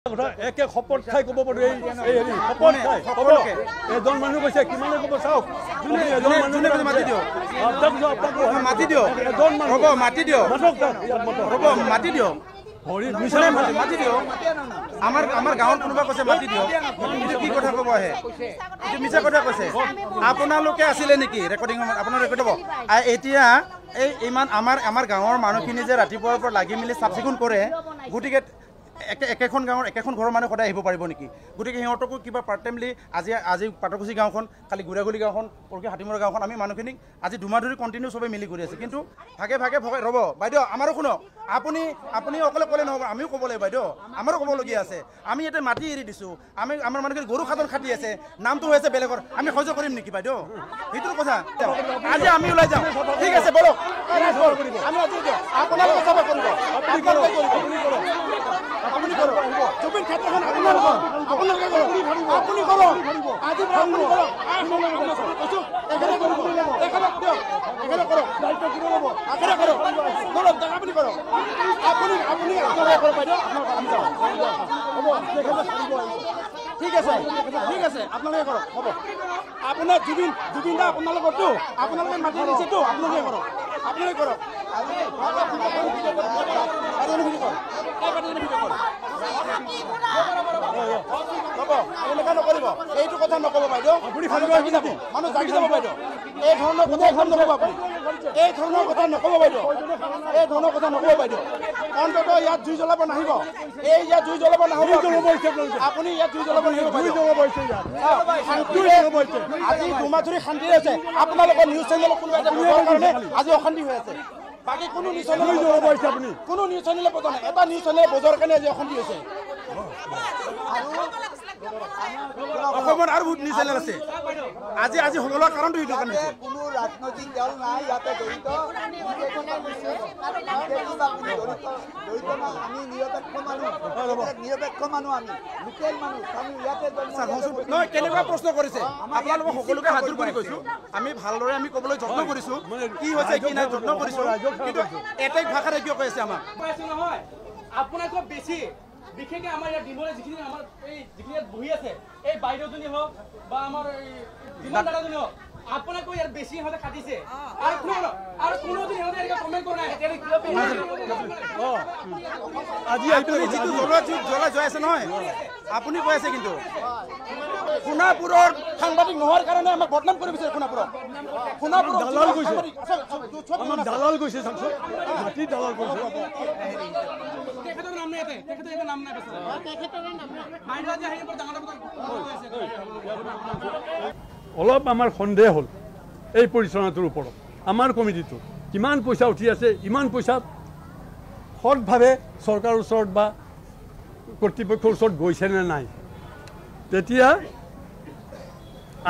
একে শপত খাই ক'ব পাৰো এই হেৰি শপত খাই সকলোকে এজন মানুহ কৈছে কিমানে ক'ব চাওক এজন মানুহ মাতি দিয়ক মাতি দিয়ক এজন মানুহ ৰ'ব মাতি দিয়ক ৰ'ব মাতি দিয়ক মাতি দিয়ক আমাৰ গাঁৱৰ কোনোবা কৈছে মাতি দিয়ক কি কথা ক'ব আহে এইটো মিছা কথা কৈছে আপোনালোকে আছিলে নেকি ৰেকৰ্ডিং আপোনাৰ ৰেকৰ্ড হ'ব এতিয়া এই ইমান আমাৰ গাঁৱৰ মানুহখিনি যে ৰাতিপুৱাৰ পৰা লাগি মেলি চাফ চিকুণ কৰে গতিকে একেখন গাঁৱৰ একেখন ঘৰৰ মানুহ সদায় আহিব পাৰিব নেকি গতিকে সিহঁতকো কিবা পাৰ্ট টাইমলি আজি পাটকুচি গাঁওখন কালি গুড়াগুলি গাঁওখন পৰহি হাতীমৰা গাঁওখন আমি মানুহখিনিক আজি দুমাহ ধৰি কণ্টিনিউ চবে মিলি কৰি আছে কিন্তু ভাগে ভাগে ভগাই ৰ'ব বাইদেউ আমাৰো শুনক আপুনি অকলে ক'লে নহ'ব আমিও ক'ব লাগিব বাইদেউ আমাৰো ক'বলগীয়া আছে আমি ইয়াতে মাটি এৰি দিছোঁ আমি আমাৰ মানুহখিনি গৰু খাটন খাটি আছে নামটো হৈ আছে বেলেগৰ আমি সহ্য কৰিম নেকি বাইদেউ সেইটোৰ কথা আজি আমি ওলাই যাওঁ ঠিক আছে বলক আমি আপোনালোকে চবে কৰিব আপুনি কৰক জুবিন ক্ষেত্ৰখন আপোনালোকে কৰক আপুনি কৰক আজি আপুনি কৰক এখানে কৰক এখানে কৰক দায়িত্ব কি ল'ব এখানে কৰক কৰক আপুনি কৰক আপুনি কৰক বাইদেউ আমি যাওঁ হ'ব ঠিক আছে আপোনালোকে কৰক হ'ব আপোনাৰ জুবিন দা আপোনালোকৰতো আপোনালোকে মাতি দিছেতো আপোনালোকে কৰক এইটো কথা নক'ব বাইদেউ মানুহ জাগি যাব বাইদেউ এই ধৰণৰ কথা নক'ব আপুনি এই ধৰণৰ কথা নক'ব বাইদেউ অন্ততঃ ইয়াত জুই জ্বলাব নাহিব ইয়াত জুই জ্বলাব নাহিব আপুনি ইয়াত জুই জ্বলাব নাহিব আজি দুমাহ ধৰি শান্তিৰে আছে আপোনালোকৰ নিউজ চেনেলত কোনোবা এটা কাৰণে আজি অশান্তি হৈ আছে বাকী কোনো নিউজ চেনেলে বজা নাই এটা নিউজ চেনেলে বজোৱাৰ কাৰণে আজি অশান্তি হৈছে অসমত আৰু বহুত নিউজ চেনেল আছে আজি সকলোৰ কাৰণটো এইটো কাৰণে কোনো ৰাজনৈতিক দল নাই ইয়াতে জড়িত আমি নিৰপেক্ষ মানুহ আমি লোকেল মানুহ আমি ইয়াতে নহয় কেনেকুৱা প্ৰশ্ন কৰিছে আপোনালোকক সকলোকে হাজিৰ কৰি কৈছো আমি ভালদৰে আমি ক'বলৈ যত্ন কৰিছো কি হৈছে কি নাই যত্ন কৰিছো কিন্তু এটাই ভাষাৰে কিয় কৈ আছে আমাক নহয় আপোনাতকৈ বেছি বিশেষকে আমাৰ ইয়াত ডিমৰে যিখিনি আমাৰ এই যিখিনি ইয়াত বহি আছে এই বাইদেউজনী হওক বা আমাৰ ডিমৰ দাদাজনী হওক আপোনাকো ইয়াত বেছি হলে কাটিছে আৰু কোনো যদি সিহঁতে এনেকৈ কমেণ্ট কৰা নাই আজি যিটো জ্বলা জয় আছে নহয় আপুনি কৈ আছে কিন্তু সোণাপুৰৰ সাংবাদিক নোহোৱাৰ কাৰণে আমাক বদনাম কৰি বিচাৰে সোণাপুৰৰ দালাল গৈছে দালাল গৈছে মাটি দালাল গৈছে তেখেতৰ নাম নাই তেখেতৰ নাম নাই অলপ আমাৰ সন্দেহ হ'ল এই পৰিচালনাটোৰ ওপৰত আমাৰ কমিটিটো কিমান পইচা উঠি আছে ইমান পইচা সৎভাৱে চৰকাৰৰ ওচৰত বা কৰ্তৃপক্ষৰ ওচৰত গৈছে নে নাই তেতিয়া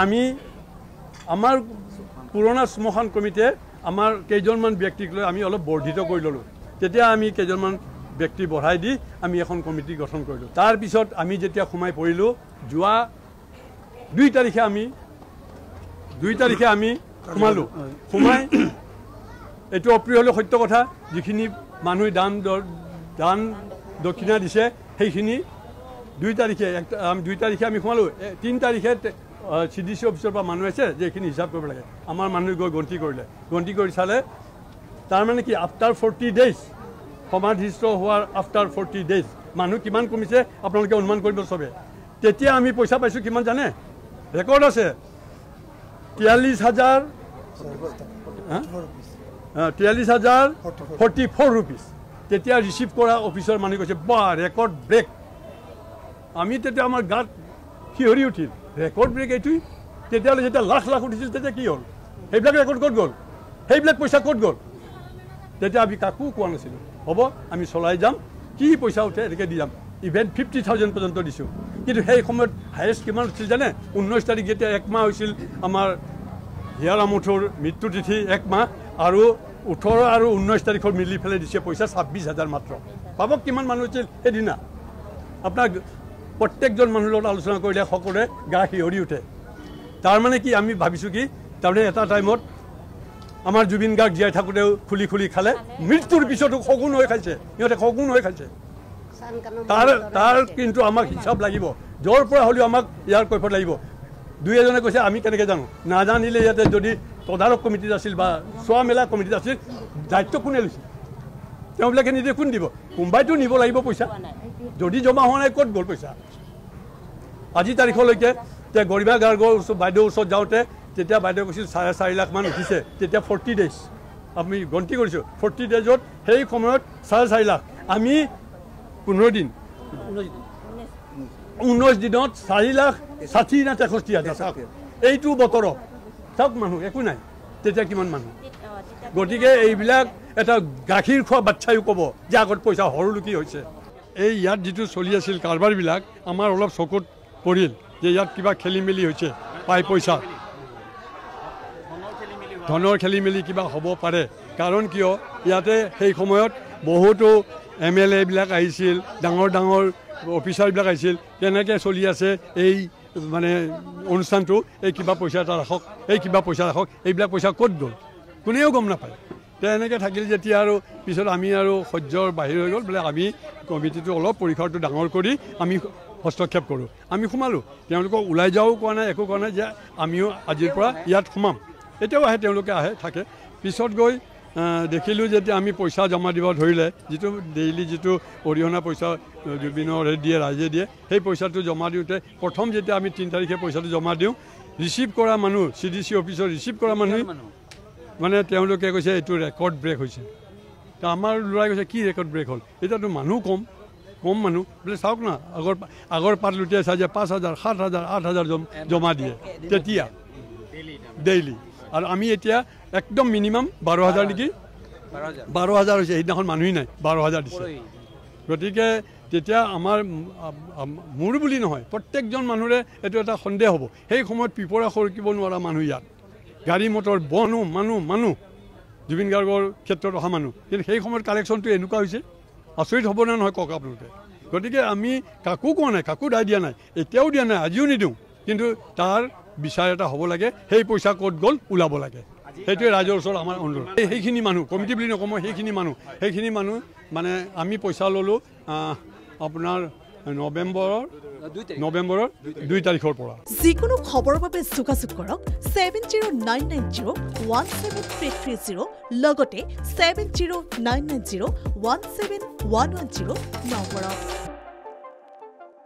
আমি আমাৰ পুৰণা শ্মশান কমিটিয়ে আমাৰ কেইজনমান ব্যক্তিক লৈ আমি অলপ বৰ্ধিত কৰি ল'লোঁ তেতিয়া আমি কেইজনমান ব্যক্তি বঢ়াই দি আমি এখন কমিটি গঠন কৰিলোঁ তাৰপিছত আমি যেতিয়া সোমাই পৰিলোঁ যোৱা 2 তাৰিখে আমি সোমালোঁ সোমাই এইটো অপ্ৰিয় হ'লেও সত্য কথা যিখিনি মানুহে দান দক্ষিণা দিছে সেইখিনি 2 তাৰিখে আমি সোমালোঁ 3 তাৰিখে CDC অফিচৰ পৰা মানুহ আছে যে এইখিনি হিচাপ কৰিব লাগে আমাৰ মানুহে গৈ গন্তি কৰি চালে তাৰমানে কি আফটাৰ 40 ডেইজ সমাধিস্থ হোৱাৰ আফটাৰ 40 ডেইজ মানুহ কিমান কমিছে আপোনালোকে অনুমান কৰিব চবে তেতিয়া আমি পইচা পাইছোঁ কিমান জানে ৰেকৰ্ড আছে 43,044 ৰুপিজ তেতিয়া ৰিচিভ কৰা অফিচৰ মানুহ কৈছে বা ৰেকৰ্ড ব্ৰেক আমি তেতিয়া আমাৰ গাত শিহৰি উঠিল ৰেকৰ্ড ব্ৰেক এইটোৱেই তেতিয়াহ'লে যেতিয়া লাখ উঠিছিল তেতিয়া কি হ'ল সেইবিলাক ৰেকৰ্ড ক'ত গ'ল সেইবিলাক পইচা ক'ত গ'ল তেতিয়া আমি কাকো কোৱা নাছিলোঁ হ'ব আমি চলাই যাম কি পইচা উঠে এনেকৈ দি যাম ইভেন 50,000 পৰ্যন্ত দিছোঁ কিন্তু সেই সময়ত হায়েষ্ট কিমান উঠিছিল জানে 19 তাৰিখ যেতিয়া 1 মাহ হৈছিল আমাৰ হিয়াৰ আমঠুৰ মৃত্যু তিথি 1 মাহ আৰু 18 আৰু 19 তাৰিখৰ মিলি পেলাই দিছে পইচা 26,000 মাত্ৰ পাবক কিমান মানুহ হৈছিল সেইদিনা আপোনাৰ প্ৰত্যেকজন মানুহৰ লগত আলোচনা কৰিলে সকলোৰে গা শিহৰি উঠে তাৰমানে কি আমি ভাবিছোঁ কি তাৰমানে এটা টাইমত আমাৰ জুবিন গাৰ্গ জীয়াই থাকোঁতেও খুলি খালে মৃত্যুৰ পিছতো শগুন হৈ খাইছে সিহঁতে শগুন হৈ খাইছে তাৰ কিন্তু আমাক হিচাপ লাগিব য'ৰ পৰা হ'লেও আমাক ইয়াৰ কৈফত লাগিব দুই এজনে কৈছে আমি কেনেকৈ জানো নাজানিলে ইয়াতে যদি তদাৰক কমিটিত আছিল বা চোৱা মেলা কমিটিত আছিল দায়িত্ব কোনে লৈছিল তেওঁবিলাকে নিজে কোন দিব কোনোবাইতো নিব লাগিব পইচা যদি জমা হোৱা নাই ক'ত গ'ল পইচা আজি তাৰিখলৈকে যে গৰিমা গাৰ্গৰ বাইদেউৰ ওচৰত যাওঁতে তেতিয়া বাইদেউ কৈছিল 4.5 লাখ মান উঠিছে তেতিয়া 40 ডেজ আমি গন্তি কৰিছোঁ 40 ডেজত সেই সময়ত 4.5 লাখ আমি 15 দিন 19 দিনত 4 লাখ 60 না 63 হাজাৰ চাওক এইটো বতৰত চাওক মানুহ একো নাই তেতিয়া কিমান মানুহ গতিকে এইবিলাক এটা গাখীৰ খোৱা বাচ্চায়ো ক'ব যে আগত পইচা হৰলুকি হৈছে এই ইয়াত যিটো চলি আছিল কাৰবাৰবিলাক আমাৰ অলপ চকুত পৰিল যে ইয়াত কিবা খেলি মেলি হৈছে পাই পইচা ধনৰ খেলি মেলি কিবা হ'ব পাৰে কাৰণ কিয় ইয়াতে সেই সময়ত বহুতো MLA বিলাক আহিছিল ডাঙৰ ডাঙৰ অফিচাৰবিলাক আহিছিল কেনেকৈ চলি আছে এই মানে অনুষ্ঠানটো এই কিবা পইচা এটা ৰাখক এই কিবা পইচা ৰাখক এইবিলাক পইচা ক'ত গ'ল কোনেও গম নাপায় এনেকৈ থাকিল যেতিয়া আৰু পিছত আমি আৰু সহ্যৰ বাহিৰ হৈ গ'ল বোলে আমি কমিটিটো অলপ পৰিসৰটো ডাঙৰ কৰি আমি হস্তক্ষেপ কৰোঁ আমি সোমালোঁ তেওঁলোকক ওলাই যাওঁ কোৱা নাই একো কোৱা নাই যে আমিও আজিৰ পৰা ইয়াত সোমাম এতিয়াও আহে তেওঁলোকে আহে থাকে পিছত গৈ দেখিলোঁ যেতিয়া আমি পইচা জমা দিব ধৰিলে যিটো ডেইলি যিটো অৰিহণা পইচা জুবিনৰ দিয়ে ৰাইজে দিয়ে সেই পইচাটো জমা দিওঁতে প্ৰথম যেতিয়া আমি 3 তাৰিখে পইচাটো জমা দিওঁ ৰিচিভ কৰা মানুহ CDC অফিচৰ ৰিচিভ কৰা মানুহ মানে তেওঁলোকে কৈছে এইটো ৰেকৰ্ড ব্ৰেক হৈছে তো আমাৰ ল'ৰাই কৈছে কি ৰেকৰ্ড ব্ৰেক হ'ল এতিয়াতো মানুহ কম মানুহ বোলে চাওক না আগৰ পাত লুটিয়াই চাই যে 5,000 7,000 8,000 জমা দিয়ে তেতিয়া ডেইলি আৰু আমি এতিয়া একদম মিনিমাম 12,000 নেকি 12,000 হৈছে সেইদিনাখন মানুহেই নাই 12,000 দিছে গতিকে তেতিয়া আমাৰ মোৰ বুলি নহয় প্ৰত্যেকজন মানুহৰে এইটো এটা সন্দেহ হ'ব সেই সময়ত পিপৰা সৰকিব নোৱাৰা মানুহ ইয়াত গাড়ী মটৰ মানুহ জুবিন গাৰ্গৰ ক্ষেত্ৰত অহা মানুহ কিন্তু সেই সময়ত কালেকশ্যনটো এনেকুৱা হৈছে আচৰিত হ'ব নে নহয় কওক আপোনালোকে গতিকে আমি কাকো কোৱা নাই কাকো দায় দিয়া নাই এতিয়াও দিয়া নাই আজিও নিদিওঁ কিন্তু তাৰ বিচাৰ এটা হ'ব লাগে সেই পইচা ক'ত গ'ল ওলাব লাগে সেইটোৱে ৰাইজৰ ওচৰত আমাৰ অনুৰোধ সেইখিনি মানুহ কমিটি বুলি নকওঁ মই সেইখিনি মানুহ মানে আমি পইচা ল'লোঁ আপোনাৰ নৱেম্বৰৰ 2 তাৰিখৰ পৰা যিকোনো খবৰৰ বাবে যোগাযোগ কৰক 7099017330 লগতে 7099017110 নম্বৰত